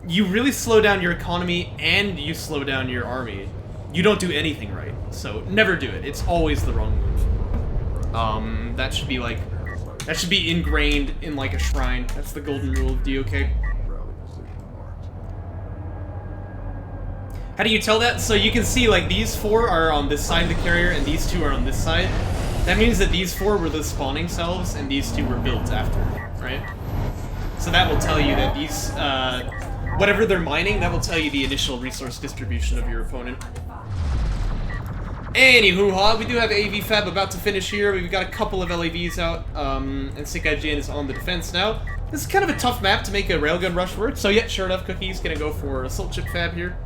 you really slow down your economy and you slow down your army. You don't do anything right, so never do it. It's always the wrong move. That should be like, that should be ingrained in like a shrine. That's the golden rule of DOK. How do you tell that? So you can see like these 4 are on this side of the carrier and these 2 are on this side. That means that these 4 were the spawning selves and these 2 were built after, right? So that will tell you that these, whatever they're mining, that will tell you the initial resource distribution of your opponent. Anywho, we do have AV Fab about to finish here. We've got a couple of LAVs out, and SickIGN is on the defense now. This is kind of a tough map to make a railgun rush work, so yeah, sure enough, Cookie's gonna go for Assault Chip Fab here.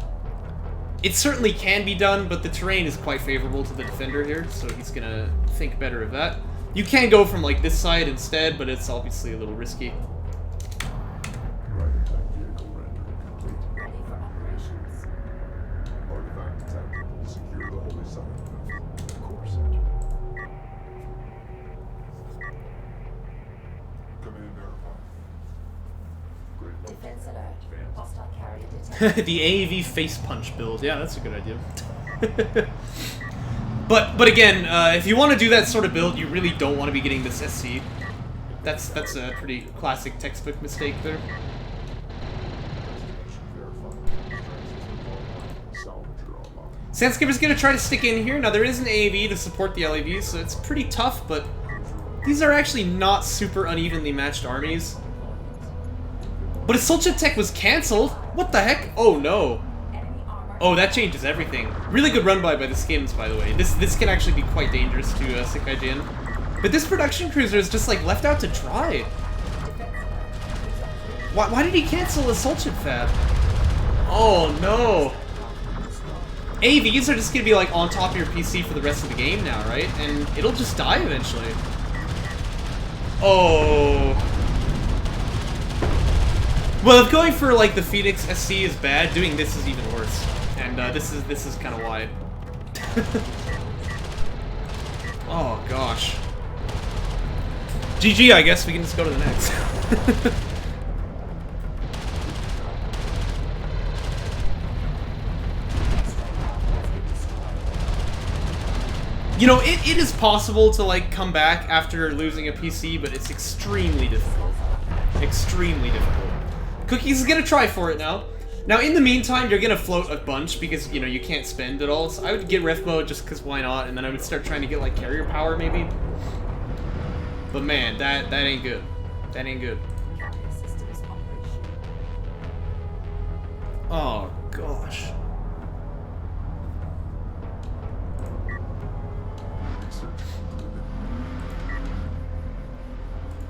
It certainly can be done, but the terrain is quite favorable to the defender here, so he's gonna think better of that. You can go from, like, this side instead, but it's obviously a little risky. The AAV face punch build. Yeah, that's a good idea. but again, if you want to do that sort of build, you really don't want to be getting this SC. That's a pretty classic textbook mistake there. Sandskipper's gonna try to stick in here. Now there is an AAV to support the LAVs, so it's pretty tough, but these are actually not super unevenly matched armies. But Assault Chip Tech was cancelled? What the heck? Oh no. Oh, that changes everything. Really good run by the Skims, by the way. This can actually be quite dangerous to SickIGN. But this production cruiser is just like left out to dry. Why did he cancel Assault Chip Fab? Oh no. AVs are just gonna be like on top of your PC for the rest of the game now, right? And it'll just die eventually. Oh. Well, if going for like the Phoenix SC is bad, doing this is even worse. And this is kind of why. Oh gosh. GG, I guess we can just go to the next. You know, it is possible to like come back after losing a PC, but it's extremely difficult. Extremely difficult. Cookies is gonna try for it now. Now, in the meantime, you're gonna float a bunch because, you know, you can't spend it all. So I would get ref mode just because why not, and then I would start trying to get like carrier power maybe. But man, that ain't good. That ain't good. Oh gosh.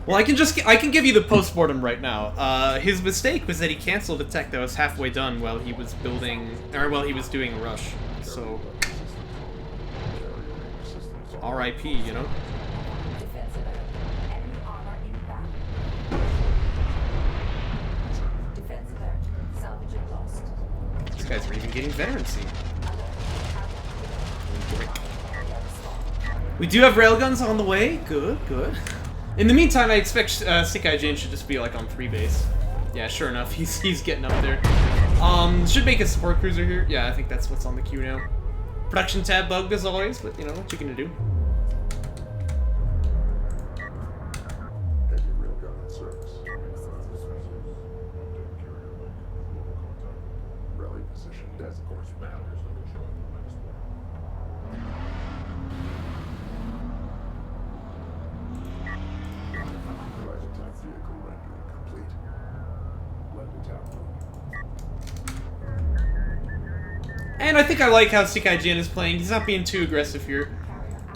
Well, I can give you the postmortem right now. His mistake was that he canceled a tech that was halfway done while he was building, or while he was doing a rush. So, R.I.P. You know. These guys are even getting veterancy. We do have railguns on the way. Good, good. In the meantime, I expect SickIGN should just be like on 3 base. Yeah, sure enough, he's getting up there. Should make a support cruiser here. Yeah, I think that's what's on the queue now. Production tab bugged as always, but you know what you gonna do. And I think I like how SickIGN is playing. He's not being too aggressive here.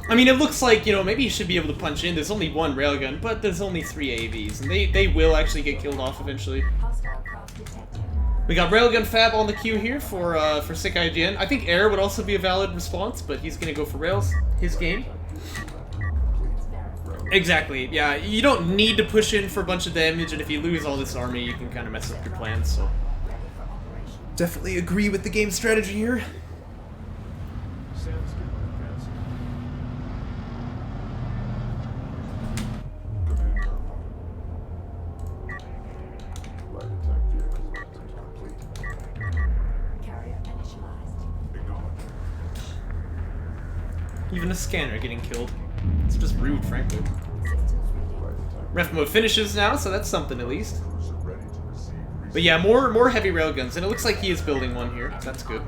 I mean, it looks like, you know, maybe he should be able to punch in. There's only 1 railgun, but there's only 3 AVs, and they will actually get killed off eventually. We got railgun fab on the queue here for SickIGN. I think air would also be a valid response, but he's gonna go for rails. His game. Exactly, yeah. You don't need to push in for a bunch of damage, and if you lose all this army, you can kind of mess up your plans, so... Definitely agree with the game strategy here. Even a scanner getting killed. It's just rude, frankly. Ref mode finishes now, so that's something at least. But yeah, more heavy railguns, and it looks like he is building one here. That's good.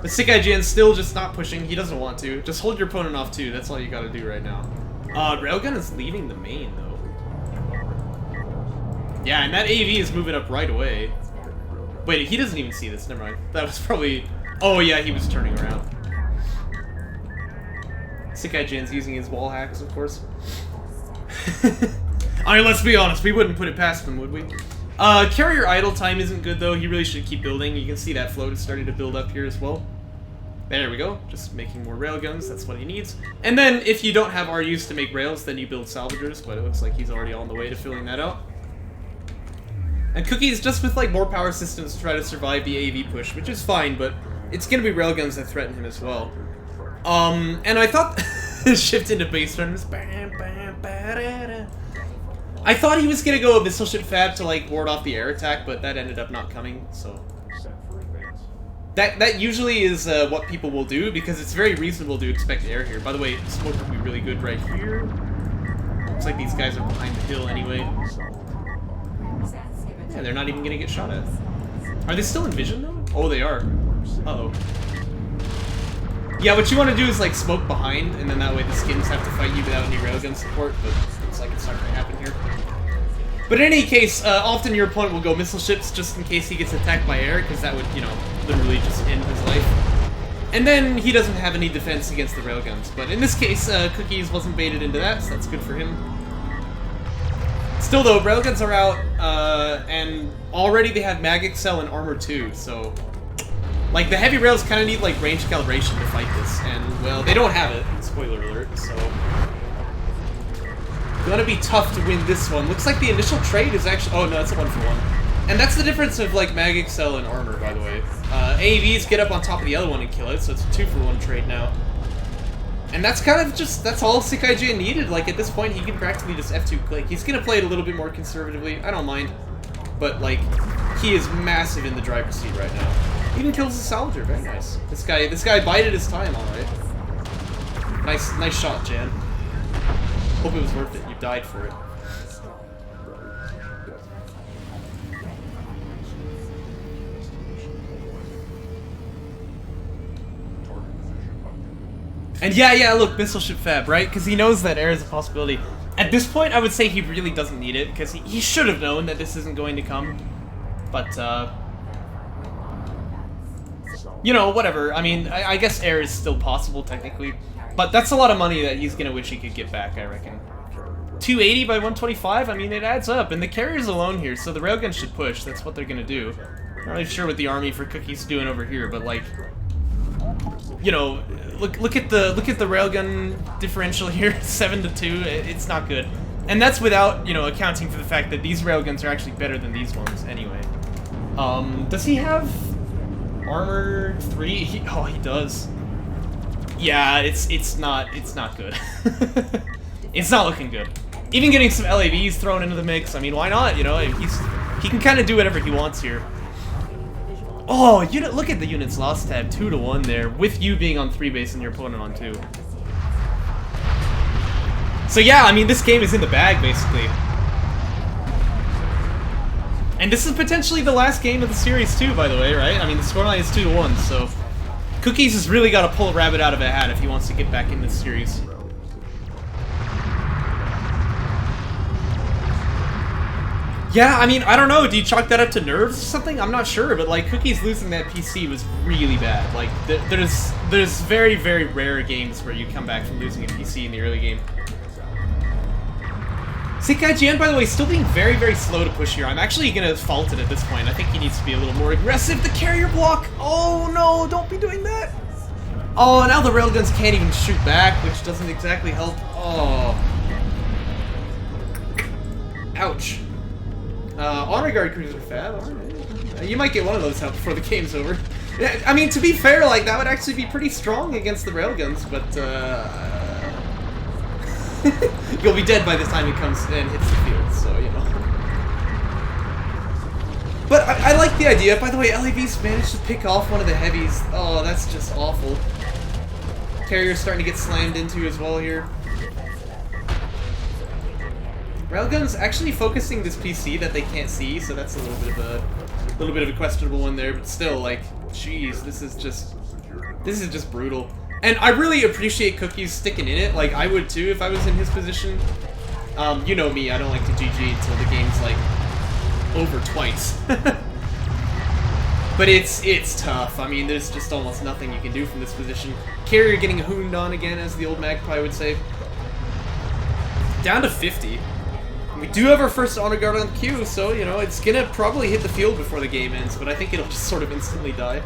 But SickIGN's still just not pushing. He doesn't want to. Just hold your opponent off too. That's all you gotta do right now. Railgun is leaving the main though. Yeah, and that AV is moving up right away. Wait, he doesn't even see this. Never mind. That was probably... Oh yeah, he was turning around. SickIGN's using his wall hacks, of course. I mean, let's be honest, we wouldn't put it past them, would we? Carrier idle time isn't good, though. He really should keep building. You can see that float is starting to build up here as well. There we go. Just making more railguns. That's what he needs. And then, if you don't have RUs to make rails, then you build salvagers, but it looks like he's already on the way to filling that out. And Cookie's just with, like, more power systems to try to survive the AV push, which is fine, but it's gonna be railguns that threaten him as well. And I thought... shift into base runners. I thought he was gonna go a missile ship fab to, like, ward off the air attack, but that ended up not coming, so... That usually is what people will do, because it's very reasonable to expect air here. By the way, smoke would be really good right here. Looks like these guys are behind the hill anyway. Yeah, they're not even gonna get shot at. Are they still in vision, though? Oh, they are. Uh-oh. Yeah, what you want to do is, like, smoke behind, and then that way the skins have to fight you without any railgun support, but looks like it's not going to happen here. But in any case, often your opponent will go missile ships just in case he gets attacked by air, because that would, you know, literally just end his life. And then he doesn't have any defense against the railguns. But in this case, Cookies wasn't baited into that, so that's good for him. Still, though, railguns are out, and already they have Mag Excel and Armor 2, so... Like, the heavy rails kind of need, like, range calibration to fight this, and, well, they don't have it. Spoiler alert, so... Gonna be tough to win this one. Looks like the initial trade is actually... Oh, no, that's a 1-for-1. And that's the difference of, like, Mag Excel and Armor, by the way. AAVs get up on top of the other one and kill it, so it's a 2-for-1 trade now. And that's kind of just... That's all SickIGN needed. Like, at this point, he can practically just F2 click. He's gonna play it a little bit more conservatively. I don't mind. But, like, he is massive in the driver's seat right now. Even kills the Salvager, very nice. This guy bided his time, alright. Nice shot, Jan. Hope it was worth it. You died for it. And yeah, look, missile ship fab, right? Because he knows that air is a possibility. At this point, I would say he really doesn't need it, because he should have known that this isn't going to come. But, you know, whatever. I mean, I guess air is still possible, technically. But that's a lot of money that he's gonna wish he could get back, I reckon. 280 by 125? I mean, it adds up. And the carrier's alone here, so the railgun should push. That's what they're gonna do. Not really sure what the army for Cookie's doing over here, but, like... You know, look at the railgun differential here, 7-2. It's not good. And that's without, you know, accounting for the fact that these railguns are actually better than these ones, anyway. Does he have... Armor 3? Oh, he does. Yeah, it's not good. It's not looking good. Even getting some LAVs thrown into the mix, I mean, why not? You know, he can kind of do whatever he wants here. Oh, look at the units lost tab, 2-1 there, with you being on 3 base and your opponent on 2. So yeah, I mean, this game is in the bag, basically. And this is potentially the last game of the series too, by the way, right? I mean, the scoreline is 2-1, so... Cookies has really got to pull a rabbit out of a hat if he wants to get back in this series. Yeah, I mean, I don't know, do you chalk that up to nerves or something? I'm not sure, but, like, Cookies losing that PC was really bad. Like, there's very, very rare games where you come back from losing a PC in the early game. SickIGN, by the way, still being very, very slow to push here. I'm actually going to fault it at this point. I think he needs to be a little more aggressive. The carrier block! Oh, no, don't be doing that! Oh, now the railguns can't even shoot back, which doesn't exactly help. Oh. Ouch. Honor Guard Cruiser fab. Right. You might get one of those out before the game's over. I mean, to be fair, like, that would actually be pretty strong against the railguns, but, you'll be dead by the time it comes and hits the field, so, you know. But I like the idea. By the way, LAV's managed to pick off one of the heavies. Oh, that's just awful. Carrier's starting to get slammed into as well here. Railgun's actually focusing this PC that they can't see, so that's a little bit of a questionable one there. But still, like, jeez, this is just brutal. And I really appreciate Cookies sticking in it. Like, I would too if I was in his position. You know me, I don't like to GG until the game's, like, over twice. But it's tough. I mean, there's just almost nothing you can do from this position. Carrier getting hooned on again, as the old Magpie would say. Down to 50. We do have our first honor guard on queue, so, you know, it's gonna probably hit the field before the game ends, but I think it'll just sort of instantly die.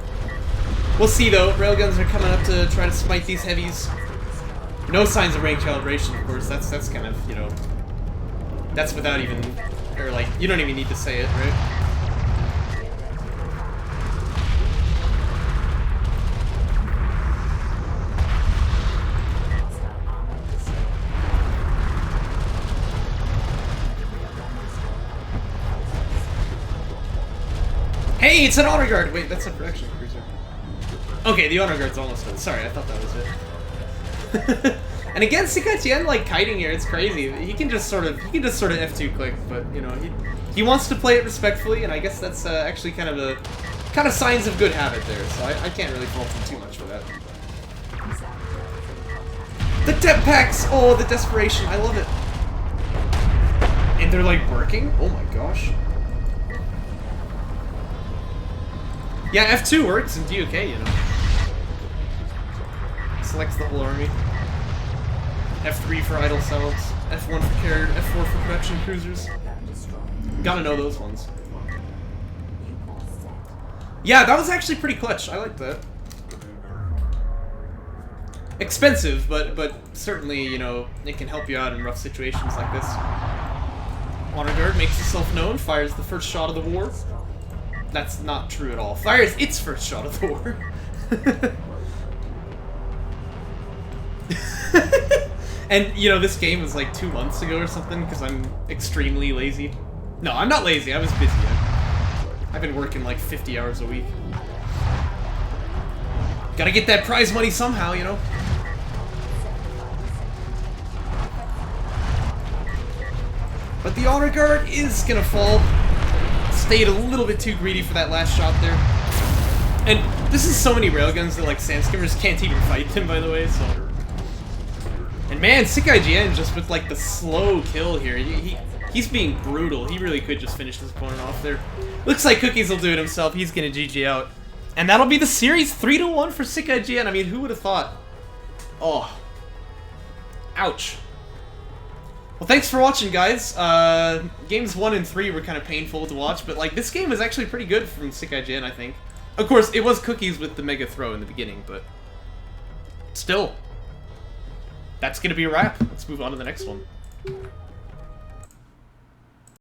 We'll see, though. Railguns are coming up to try to smite these heavies. No signs of rank calibration, of course. That's kind of, you know... That's without even... Or, like, you don't even need to say it, right? Hey, it's an honor guard! Wait, that's a production cruiser. Okay, the honor guard's almost done. Sorry, I thought that was it. And again, SickIGN, like, kiting here, it's crazy. He can just sort of F2 click, but, you know, he wants to play it respectfully, and I guess that's actually kind of signs of good habit there, so I can't really fault him too much for that. The dep packs! Oh, the desperation, I love it. And they're, like, working? Oh my gosh. Yeah, F2 works in DUK, you know. Selects the whole army. F3 for idle cells, F1 for carrier, F4 for production cruisers. Gotta know those ones. Yeah, that was actually pretty clutch. I like that. Expensive, but certainly, you know, it can help you out in rough situations like this. Honor Guard makes itself known, fires the first shot of the war. That's not true at all. Fires its first shot of the war. And, you know, this game was like 2 months ago or something, because I'm extremely lazy. No, I'm not lazy, I was busy. I've been working like 50 hours a week. Gotta get that prize money somehow, you know? But the honor guard is gonna fall. Stayed a little bit too greedy for that last shot there. And this is so many railguns that, like, sandskimmers can't even fight them, by the way, so... And man, SickIGN just with, like, the slow kill here. He's being brutal. He really could just finish this opponent off there. Looks like Cookies will do it himself. He's gonna GG out. And that'll be the series, 3-1 for SickIGN. I mean, who would have thought? Oh. Ouch. Well, thanks for watching, guys. Games 1 and 3 were kind of painful to watch, but, like, this game was actually pretty good from SickIGN, I think. Of course, it was Cookies with the mega throw in the beginning, but... Still. That's gonna be a wrap. Let's move on to the next one.